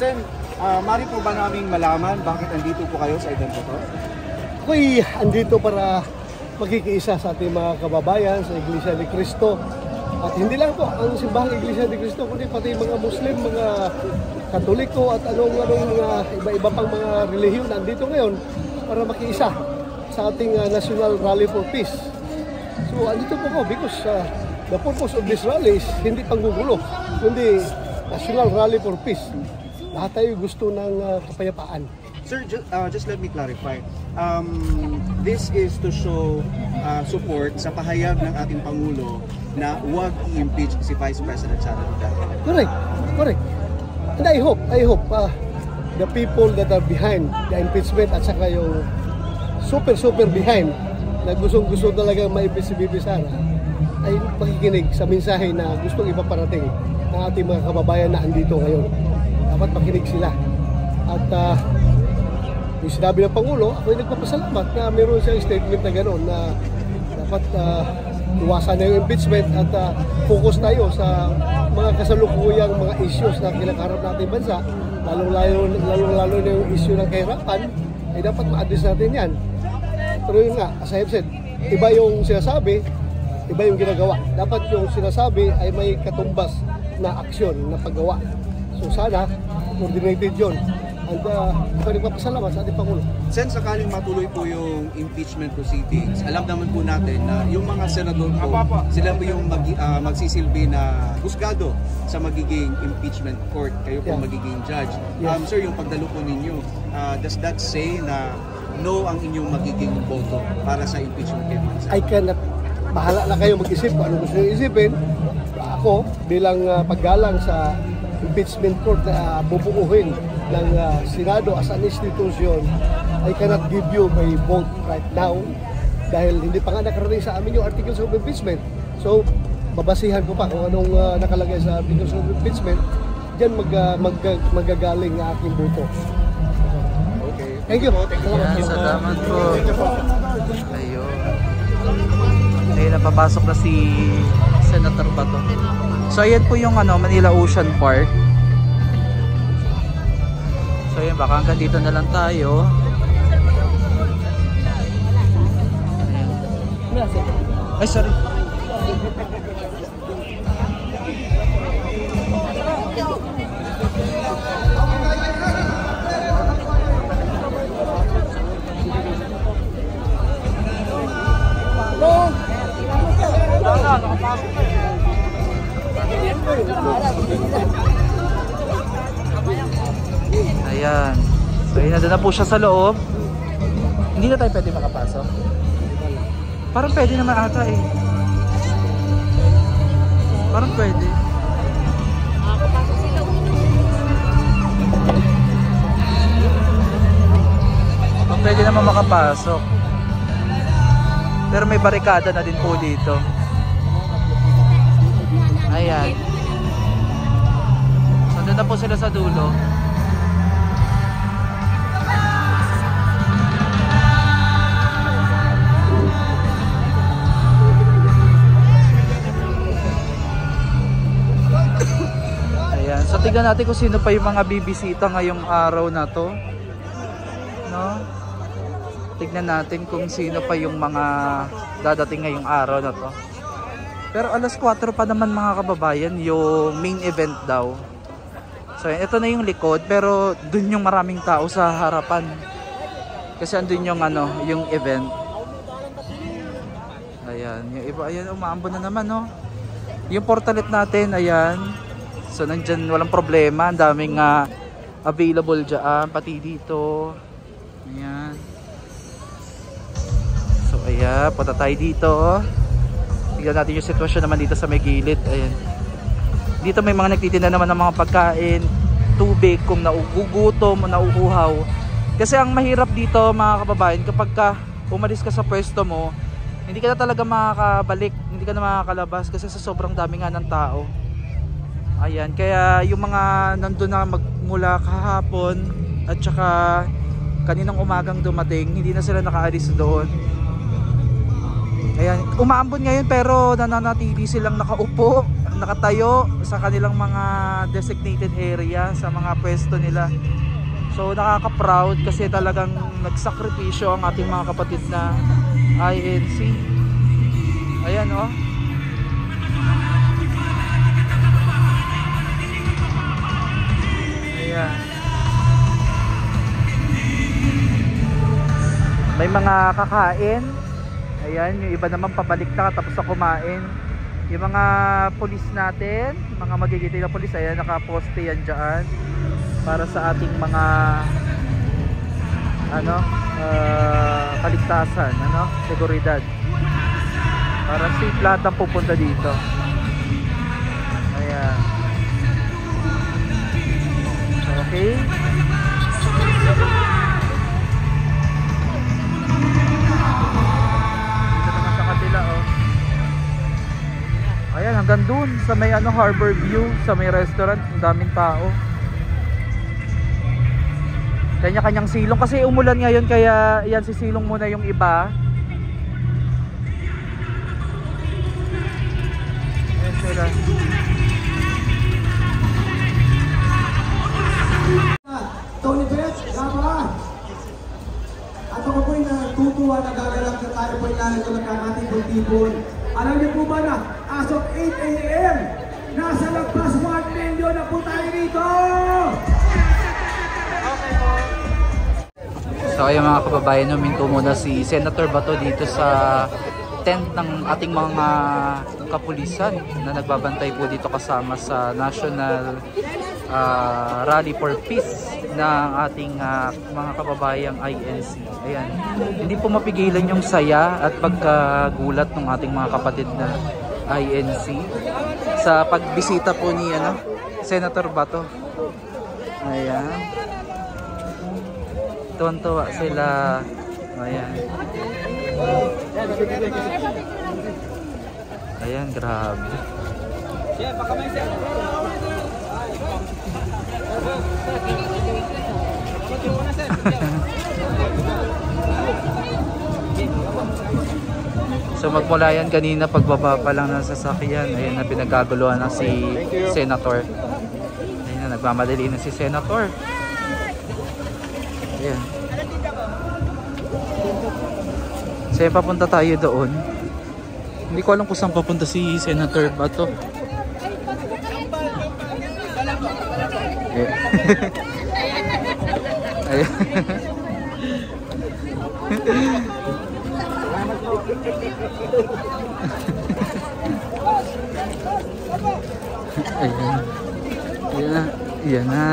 Sen, mari po ba naming malaman bakit andito po kayo sa event ito? Ako'y andito para magkikiisa sa ating mga kababayan sa Iglesia ni Cristo. At hindi lang po ang simbahang Iglesia ni Cristo, kundi pati mga Muslim, mga Katoliko at anong mga iba-iba pang mga relihiyon andito ngayon para makiisa sa ating National Rally for Peace. So andito po ko because the purpose of this rally is hindi panggugulo, kundi National Rally for Peace. Lahat tayo gusto ng kapayapaan. Sir, just let me clarify. This is to show support sa pahayag ng ating Pangulo na huwag i-impeach si Vice President Sara Duterte. Correct. And I hope the people that are behind the impeachment at saka yung super behind na gustong-gusto talaga ma-impeach si Bibi Sara ay makikinig sa mensahe na gustong ipaparating ng ating mga kababayan na andito ngayon. Dapat makinig sila. At yung sinabi ng Pangulo, ako ay nagpapasalamat na meron siyang statement na gano'n na dapat iwasan na yung impeachment at focus tayo sa mga kasalukuyang mga issues na kinakaharap natin bansa, lalong-lalo na yung issue ng kahirapan, ay dapat ma-address natin yan. Pero yun nga, as I have said, iba yung sinasabi, iba yung ginagawa. Dapat yung sinasabi ay may katumbas na aksyon, na paggawa. So sana, coordinated yun. And ako nagpapasalamat sa ating Pangulo. Sen, sakaling matuloy po yung impeachment proceedings, alam naman po natin na yung mga senador po, sila po yung magsisilbi na husgado sa magiging impeachment court. Kayo po magiging judge. Yes. Sir, yung pagdalo po ninyo, does that say na no ang inyong magiging boto para sa impeachment kay Vice? I cannot, bahala na kayo mag-isip kung ano gusto nyo isipin. Ako, bilang paggalang sa impeachment court na bubuuhin ng Senado as an institution, I cannot give you my vote right now dahil hindi pa nga nakarating sa amin yung articles of impeachment. So, babasihan ko pa kung anong nakalagay sa articles of impeachment. Diyan magagaling ang aking boto. Okay. Thank you. Salamat po. Ayun. Ayun, napapasok na si Senator Bato. So ayan po yung Manila Ocean Park. So ayan, baka hanggang dito na lang tayo. Ayan. Ay, sorry. Ayan. So yun, nandun na po siya sa loob. Hindi na tayo pwede makapasok. Parang pwede naman ata eh. Parang pwede. Pwede naman makapasok. Pero may barikada na din po dito. Ayan. So doon na po sila sa dulo. Ayan. So tignan natin kung sino pa yung mga bibisita ngayong araw na to. No? Tignan natin kung sino pa yung mga dadating ngayong araw na to. Pero alas 4 pa naman mga kababayan yung main event daw. So ito na yung likod, pero dun yung maraming tao sa harapan. Kasi andun yung yung event. Ayan, yung iba, ayan, umaambon na naman, no. Yung portalet natin, ayan. So nandyan, walang problema, ang daming available dyan, pati dito. Ayan. So ayan, punta tayo dito. Tignan natin yung sitwasyon naman dito sa may gilid. Ayan. Dito may mga nagtitinda naman ng mga pagkain, tubig kung naugugutom o nauuhaw. Kasi ang mahirap dito mga kababayan, kapag umalis ka sa pwesto mo, hindi ka na talaga makakabalik, hindi ka na makakalabas kasi sa sobrang dami nga ng tao. Ayan, kaya yung mga nandun na magmula kahapon at saka kaninang umagang dumating, hindi na sila nakaalis doon. Ayan, umaambon ngayon pero nananatili silang nakaupo. nakatayo sa kanilang mga designated area, sa mga pwesto nila. So nakaka-proud kasi talagang nagsakripisyo ang ating mga kapatid na INC. Ayan oh. Ayan. May mga kakain. Ayan, yung iba naman pabalik na tapos na kumain. Yung mga pulis natin, mga magiging na pulis, ayan, nakaposte yan dyan para sa ating mga kaligtasan, seguridad, para safe lahat ang pupunta dito. Ayan. Okay. Ayan, hanggang dun sa may Harbor View, sa may restaurant, ang daming tao. Kanya-kanyang silong kasi umulan ngayon, kaya yan, sisilong muna yung iba. Ayan sila. Tony Beth, Gaba. At ako po'y natutuwa na gagalak na tayo po'y lalito nagkamatibon-tibon. Alam niyo po ba na as of 8 AM, nasa lagpas 1 million na po tayo dito! Okay po. So ayun mga kababayan, huminto muna si Senator Bato dito sa tent ng ating mga kapulisan na nagbabantay po dito kasama sa National Rally for Peace ng ating mga kababayang INC. Ayan. Hindi po mapigilan yung saya at pagkagulat ng ating mga kapatid na INC sa pagbisita po ni Senator Bato. Ayan. Tuwan-tuwa sila. Ayan. Ayan, grabe. So magmula yan kanina pagbaba pa lang ng sasakyan, ayun na pinagkaguluhan na si Senator. Ayun na, nagmamadali na si Senator. Ayan. So papunta tayo doon. Hindi ko alam kung saan papunta si Senator Bato. Ayan. Ayan na. Ayan na.